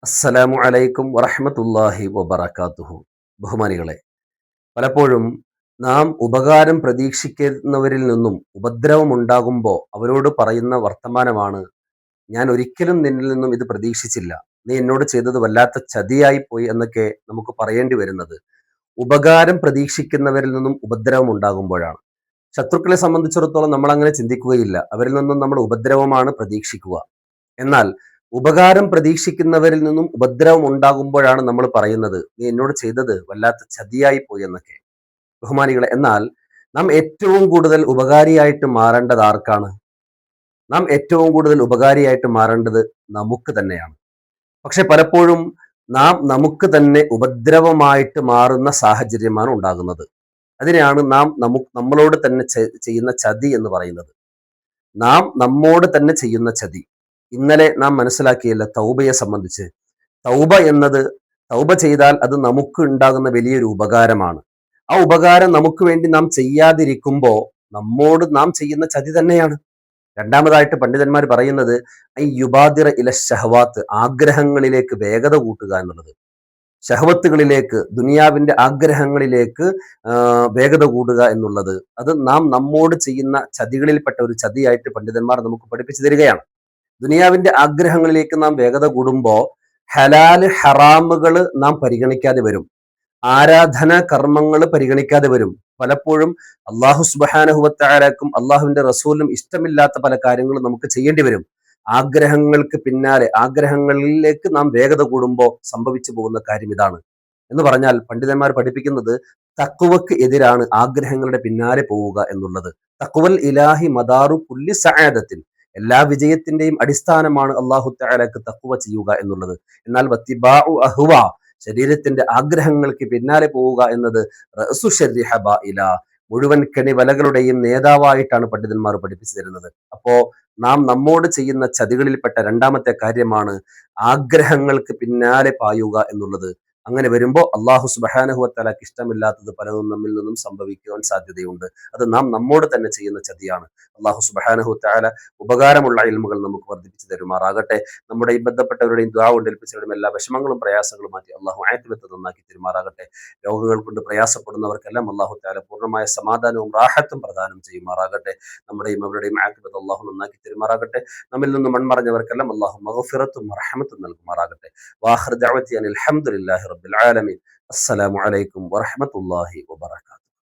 അസ്സലാമു അലൈക്കും വറഹ്മത്തുള്ളാഹി വബറകാതുഹു. ബഹുമാനികളെ, പലപ്പോഴും നാം ഉപകാരം പ്രതീക്ഷിക്കുന്നവരിൽ നിന്നും ഉപദ്രവം ഉണ്ടാകുമ്പോൾ അവരോട് പറയുന്ന വർത്തമാനമാണ്, ഞാൻ ഒരിക്കലും നിന്നിൽ നിന്നും ഇത് പ്രതീക്ഷിച്ചില്ല, നീ എന്നോട് ചെയ്തത് വല്ലാത്ത ചതിയായി പോയി എന്നൊക്കെ നമുക്ക് പറയേണ്ടി വരുന്നത് ഉപകാരം പ്രതീക്ഷിക്കുന്നവരിൽ നിന്നും ഉപദ്രവം ഉണ്ടാകുമ്പോഴാണ്. ശത്രുക്കളെ സംബന്ധിച്ചിടത്തോളം നമ്മൾ അങ്ങനെ ചിന്തിക്കുകയില്ല, അവരിൽ നിന്നും നമ്മൾ ഉപദ്രവമാണ് പ്രതീക്ഷിക്കുക. എന്നാൽ ഉപകാരം പ്രതീക്ഷിക്കുന്നവരിൽ നിന്നും ഉപദ്രവം ഉണ്ടാകുമ്പോഴാണ് നമ്മൾ പറയുന്നത്, നീ എന്നോട് ചെയ്തത് വല്ലാത്ത ചതിയായി പോയി എന്നൊക്കെ. ബഹുമാനികളെ, എന്നാൽ നാം ഏറ്റവും കൂടുതൽ ഉപകാരിയായിട്ട് മാറേണ്ടത് ആർക്കാണ്? നാം ഏറ്റവും കൂടുതൽ ഉപകാരിയായിട്ട് മാറേണ്ടത് നമുക്ക് തന്നെയാണ്. പക്ഷെ പലപ്പോഴും നാം നമുക്ക് തന്നെ ഉപദ്രവമായിട്ട് മാറുന്ന സാഹചര്യമാണ് ഉണ്ടാകുന്നത്. അതിനെയാണ് നാം നമ്മളോട് തന്നെ ചെയ്യുന്ന ചതി എന്ന് പറയുന്നത്. നാം നമ്മോട് തന്നെ ചെയ്യുന്ന ചതി. ഇന്നലെ നാം മനസ്സിലാക്കിയല്ല തൗബയെ സംബന്ധിച്ച്. തൗബ എന്നത്, തൗബ ചെയ്താൽ അത് നമുക്ക് ഉണ്ടാകുന്ന വലിയൊരു ഉപകാരമാണ്. ആ ഉപകാരം നമുക്ക് വേണ്ടി നാം ചെയ്യാതിരിക്കുമ്പോൾ നമ്മോട് നാം ചെയ്യുന്ന ചതി തന്നെയാണ്. രണ്ടാമതായിട്ട് പണ്ഡിതന്മാർ പറയുന്നത് ഐ യുബാദിറ ഇല ഷഹവാത്ത്, ആഗ്രഹങ്ങളിലേക്ക് വേഗത കൂട്ടുക എന്നുള്ളത്. ഷഹവത്തുകളിലേക്ക്, ദുനിയാവിന്റെ ആഗ്രഹങ്ങളിലേക്ക് വേഗത കൂടുക എന്നുള്ളത്, അത് നാം നമ്മോട് ചെയ്യുന്ന ചതികളിൽപ്പെട്ട ഒരു ചതിയായിട്ട് പണ്ഡിതന്മാർ നമുക്ക് പഠിപ്പിച്ചു തരികയാണ്. ദുനിയാവിന്റെ ആഗ്രഹങ്ങളിലേക്ക് നാം വേഗത കൂടുമ്പോൾ ഹലാല് ഹറാമുകൾ നാം പരിഗണിക്കാതെ വരും. ആരാധന കർമ്മങ്ങൾ പരിഗണിക്കാതെ വരും. പലപ്പോഴും അള്ളാഹു സുബ്ഹാനഹു വ തആലക്കും അള്ളാഹുവിന്റെ റസൂലിനും ഇഷ്ടമില്ലാത്ത പല കാര്യങ്ങളും നമുക്ക് ചെയ്യേണ്ടി വരും. ആഗ്രഹങ്ങൾക്ക് പിന്നാലെ, ആഗ്രഹങ്ങളിലേക്ക് നാം വേഗത കൂടുമ്പോൾ സംഭവിച്ചു പോകുന്ന കാര്യം ഇതാണ്. എന്ന് പറഞ്ഞാൽ പണ്ഡിതന്മാർ പഠിപ്പിക്കുന്നത് തഖ്വക്ക് എതിരാണ് ആഗ്രഹങ്ങളുടെ പിന്നാലെ പോവുക എന്നുള്ളത്. തഖ്വൽ ഇലാഹി മദാറു കുല്ലി സആദത്തിൻ, എല്ലാ വിജയത്തിന്റെയും അടിസ്ഥാനമാണ് അള്ളാഹു തആലക്ക് തഖ്വ ചെയ്യുക എന്നുള്ളത്. എന്നാൽ വത്തിബാഉ അഹ്വാ, ശരീരത്തിന്റെ ആഗ്രഹങ്ങൾക്ക് പിന്നാലെ പോവുക എന്നത് റഅ്സു ശർരി ഹബാഇല, മുഴുവൻ കെണിവലകളുടെയും നേതാവായിട്ടാണ് പണ്ഡിതന്മാർ പഠിപ്പിച്ചു തരുന്നത്. അപ്പോ നാം നമ്മോട് ചെയ്യുന്ന ചതികളിൽപ്പെട്ട രണ്ടാമത്തെ കാര്യമാണ് ആഗ്രഹങ്ങൾക്ക് പിന്നാലെ പായുക എന്നുള്ളത്. അങ്ങനെ വരുമ്പോൾ അള്ളാഹു സുബ്ഹാനഹു വ തആലക്ക് ഇഷ്ടമില്ലാത്തത് പലതും നമ്മിൽ നിന്നും സംഭവിക്കുവാൻ സാധ്യതയുണ്ട്. അത് നാം നമ്മോട് തന്നെ ചെയ്യുന്ന ചതിയാണ്. അള്ളാഹു സുബ്ഹാനഹു വ തആല ഉപകാരമുള്ള ഇൽമുകൾ നമുക്ക് വർദ്ധിപ്പിച്ചു തരുമാറാകട്ടെ. നമ്മുടെ ഈ ബന്ധപ്പെട്ടവരുടെയും ദുആ കൊണ്ട് ഏൽപ്പിച്ചവരുടെയും എല്ലാ വിഷമങ്ങളും പ്രയാസങ്ങളും മാറ്റി അള്ളാഹു ആഫിയത്ത് നന്നാക്കി തരുമാറാകട്ടെ. രോഗങ്ങൾ കൊണ്ട് പ്രയാസപ്പെടുന്നവർക്കെല്ലാം അള്ളാഹു തആല പൂർണ്ണമായ സമാധാനവും റാഹത്തും പ്രദാനം ചെയ്യുമാറാകട്ടെ. നമ്മുടെയും അവരുടെയും ആഖിബത്ത് അള്ളാഹു നന്നാക്കി തരുമാറാകട്ടെ. നമ്മിൽ നിന്ന് മൺമറഞ്ഞവർക്കെല്ലാം അള്ളാഹു മഗ്ഫിറത്തും റഹ്മത്തും നൽകുമാറാകട്ടെ. വാഖിറു ദഅവതി അനിൽ ഹംദുലില്ലാഹി റബ്ബിൽ ആലമീൻ. അസ്സലാമു അലൈക്കും വറഹ്മത്തുള്ളാഹി വബറകാതുഹു.